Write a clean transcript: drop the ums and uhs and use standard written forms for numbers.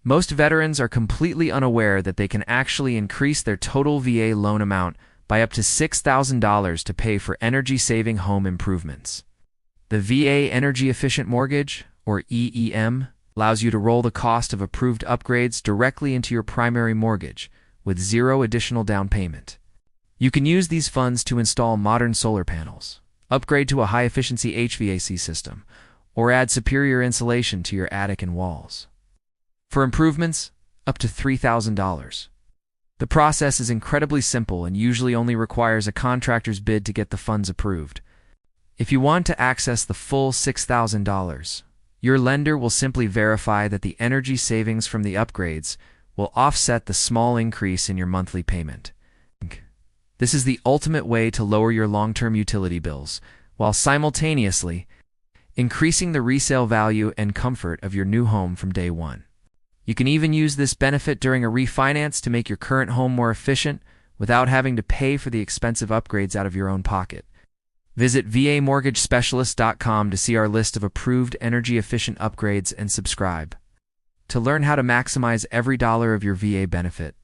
Most veterans are completely unaware that they can actually increase their total VA loan amount by up to $6,000 to pay for energy-saving home improvements. The VA Energy Efficient Mortgage, or EEM, allows you to roll the cost of approved upgrades directly into your primary mortgage, with zero additional down payment. You can use these funds to install modern solar panels, upgrade to a high-efficiency HVAC system, or add superior insulation to your attic and walls. For improvements, up to $3,000. The process is incredibly simple and usually only requires a contractor's bid to get the funds approved. If you want to access the full $6,000, your lender will simply verify that the energy savings from the upgrades will offset the small increase in your monthly payment. This is the ultimate way to lower your long-term utility bills, while simultaneously increasing the resale value and comfort of your new home from day one. You can even use this benefit during a refinance to make your current home more efficient without having to pay for the expensive upgrades out of your own pocket. Visit VAMortgageSpecialist.com to see our list of approved energy-efficient upgrades and subscribe to learn how to maximize every dollar of your VA benefit.